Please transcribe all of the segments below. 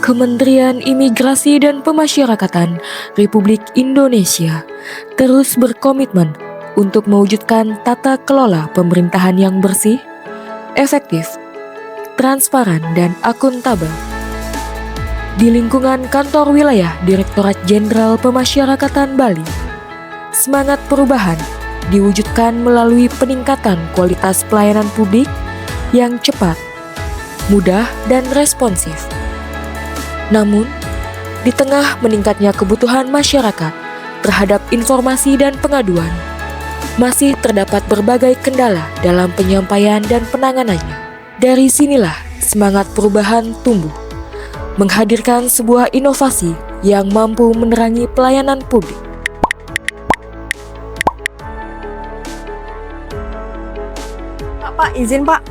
Kementerian Imigrasi dan Pemasyarakatan Republik Indonesia terus berkomitmen untuk mewujudkan tata kelola pemerintahan yang bersih, efektif, transparan, dan akuntabel. Di lingkungan kantor wilayah Direktorat Jenderal Pemasyarakatan Bali, semangat perubahan diwujudkan melalui peningkatan kualitas pelayanan publik yang cepat, mudah, dan responsif. Namun, di tengah meningkatnya kebutuhan masyarakat terhadap informasi dan pengaduan, masih terdapat berbagai kendala dalam penyampaian dan penanganannya. Dari sinilah semangat perubahan tumbuh, menghadirkan sebuah inovasi yang mampu menerangi pelayanan publik. Pak, izin Pak.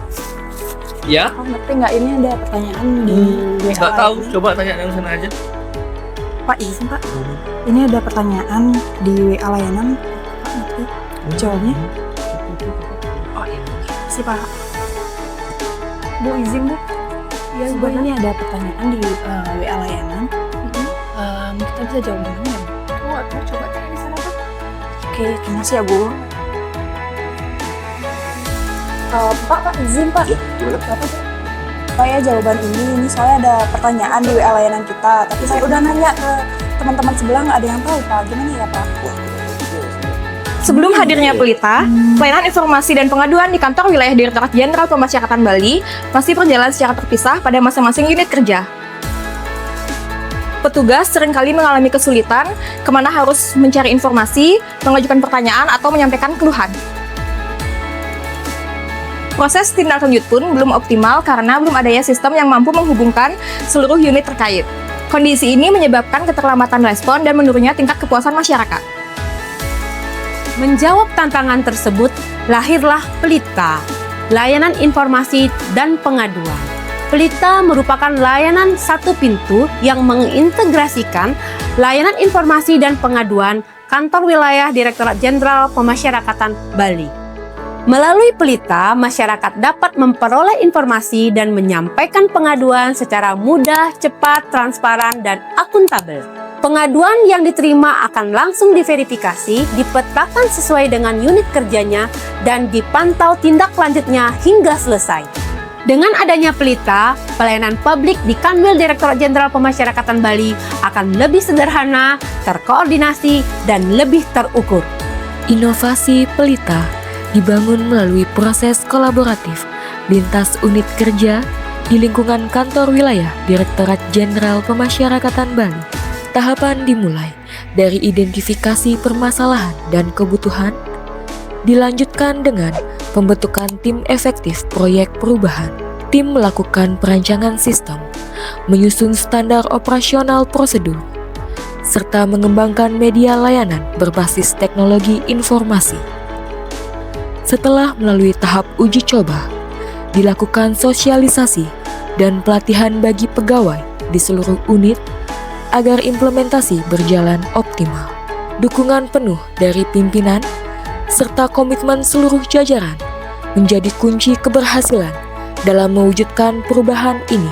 Ya? Pak, ngerti nggak ini ada pertanyaan di WA? Nggak tahu, coba tanya yang sana aja. Pak, izin Pak. Ini ada pertanyaan di WA layanan. Pak, ngerti jawabnya? Oh iya, si Pak. Bu, izin Bu. Ya, Bu, ini ada pertanyaan di WA layanan. Kita bisa jawab dengan ya, Bu? Oh, coba tanya di sana Pak. Oke, terima kasih ya Bu. Pak, izin Pak. Ya, gimana? Pak ya, jawaban ini soalnya ada pertanyaan di WA layanan kita, tapi saya udah nanya ke teman-teman sebelah, nggak ada yang tahu Pak. Gimana ya Pak? Sebelum hadirnya Pelita, pelayanan informasi dan pengaduan di kantor wilayah Direktorat Jenderal Pemasyarakatan Bali masih berjalan secara terpisah pada masing-masing unit kerja. Petugas seringkali mengalami kesulitan kemana harus mencari informasi, mengajukan pertanyaan, atau menyampaikan keluhan. Proses tindak lanjut pun belum optimal karena belum adanya sistem yang mampu menghubungkan seluruh unit terkait. Kondisi ini menyebabkan keterlambatan respon dan menurunnya tingkat kepuasan masyarakat. Menjawab tantangan tersebut, lahirlah Pelita, Layanan Informasi dan Pengaduan. Pelita merupakan layanan satu pintu yang mengintegrasikan layanan informasi dan pengaduan kantor wilayah Direktorat Jenderal Pemasyarakatan Bali. Melalui Pelita, masyarakat dapat memperoleh informasi dan menyampaikan pengaduan secara mudah, cepat, transparan, dan akuntabel. Pengaduan yang diterima akan langsung diverifikasi, dipetakan sesuai dengan unit kerjanya, dan dipantau tindak lanjutnya hingga selesai. Dengan adanya Pelita, pelayanan publik di Kanwil Direktorat Jenderal Pemasyarakatan Bali akan lebih sederhana, terkoordinasi, dan lebih terukur. Inovasi Pelita dibangun melalui proses kolaboratif lintas unit kerja di lingkungan kantor wilayah Direktorat Jenderal Pemasyarakatan Bali. Tahapan dimulai dari identifikasi permasalahan dan kebutuhan, dilanjutkan dengan pembentukan tim efektif proyek perubahan. Tim melakukan perancangan sistem, menyusun standar operasional prosedur, serta mengembangkan media layanan berbasis teknologi informasi. Setelah melalui tahap uji coba, dilakukan sosialisasi dan pelatihan bagi pegawai di seluruh unit agar implementasi berjalan optimal. Dukungan penuh dari pimpinan serta komitmen seluruh jajaran menjadi kunci keberhasilan dalam mewujudkan perubahan ini.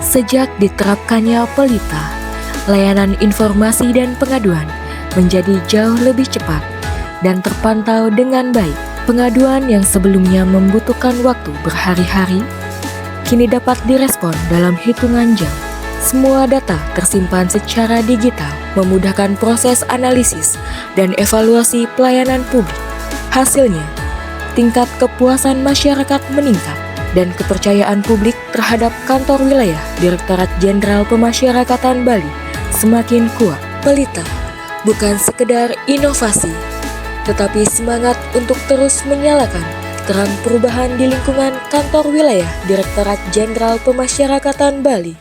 Sejak diterapkannya Pelita, layanan informasi dan pengaduan menjadi jauh lebih cepat dan terpantau dengan baik. Pengaduan yang sebelumnya membutuhkan waktu berhari-hari, kini dapat direspon dalam hitungan jam. Semua data tersimpan secara digital, memudahkan proses analisis dan evaluasi pelayanan publik. Hasilnya, tingkat kepuasan masyarakat meningkat dan kepercayaan publik terhadap kantor wilayah Direktorat Jenderal Pemasyarakatan Bali semakin kuat. Pelita bukan sekedar inovasi, tetapi semangat untuk terus menyalakan terang perubahan di lingkungan kantor wilayah Direktorat Jenderal Pemasyarakatan Bali.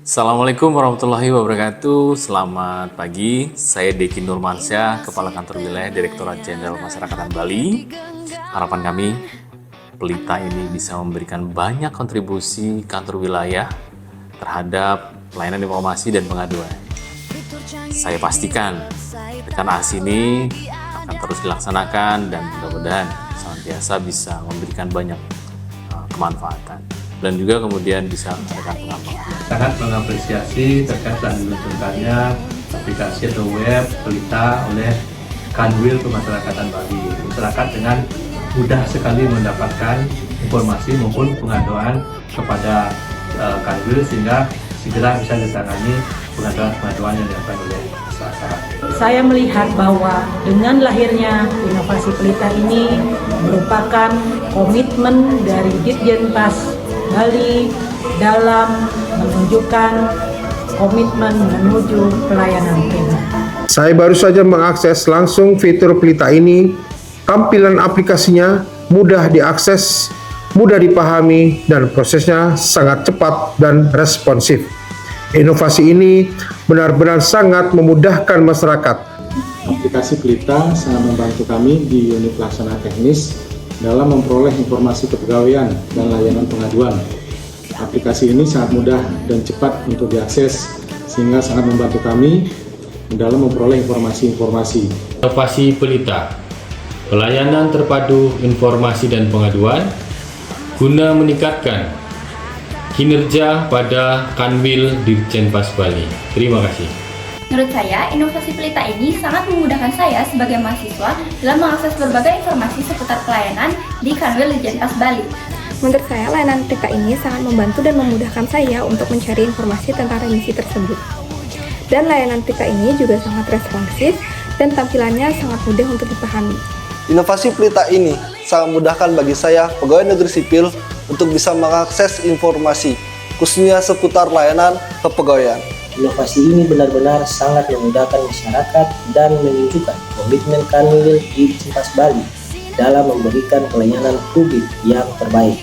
Assalamualaikum warahmatullahi wabarakatuh. Selamat pagi, saya Deki Nurmansyah, Kepala Kantor Wilayah Direktorat Jenderal Pemasyarakatan Bali. Harapan kami, Pelita ini bisa memberikan banyak kontribusi kantor wilayah terhadap pelayanan informasi dan pengaduan. Saya pastikan rencana ini akan terus dilaksanakan dan mudah-mudahan senantiasa bisa memberikan banyak kemanfaatan. dan juga kemudian bisa menekan pengamangan. Sangat mengapresiasi terkait telah diluncurkannya aplikasi atau web Pelita oleh Kanwil Pemasyarakatan Bali. Masyarakat dengan mudah sekali mendapatkan informasi maupun pengaduan kepada Kanwil sehingga segera bisa ditangani pengaduan yang dilakukan oleh masyarakat. Saya melihat bahwa dengan lahirnya inovasi Pelita ini merupakan komitmen dari Ditjenpas Bali dalam menunjukkan komitmen menuju pelayanan prima. Saya baru saja mengakses langsung fitur Pelita ini. Tampilan aplikasinya mudah diakses, mudah dipahami, dan prosesnya sangat cepat dan responsif. Inovasi ini benar-benar sangat memudahkan masyarakat. Aplikasi Pelita sangat membantu kami di unit pelaksana teknis dalam memperoleh informasi kepegawaian dan layanan pengaduan. Aplikasi ini sangat mudah dan cepat untuk diakses, sehingga sangat membantu kami dalam memperoleh informasi-informasi. Inovasi Pelita, pelayanan terpadu informasi dan pengaduan guna meningkatkan kinerja pada Kanwil Ditjenpas Bali. Terima kasih. Menurut saya, inovasi Pelita ini sangat memudahkan saya sebagai mahasiswa dalam mengakses berbagai informasi seputar pelayanan di Kanwil Ditjenpas Bali. Menurut saya, layanan Pelita ini sangat membantu dan memudahkan saya untuk mencari informasi tentang remisi tersebut. Dan layanan Pelita ini juga sangat responsif dan tampilannya sangat mudah untuk dipahami. Inovasi Pelita ini sangat memudahkan bagi saya, pegawai negeri sipil, untuk bisa mengakses informasi, khususnya seputar layanan kepegawaian. Inovasi ini benar-benar sangat memudahkan masyarakat dan menunjukkan komitmen Kanwil Ditjenpas Bali dalam memberikan pelayanan publik yang terbaik.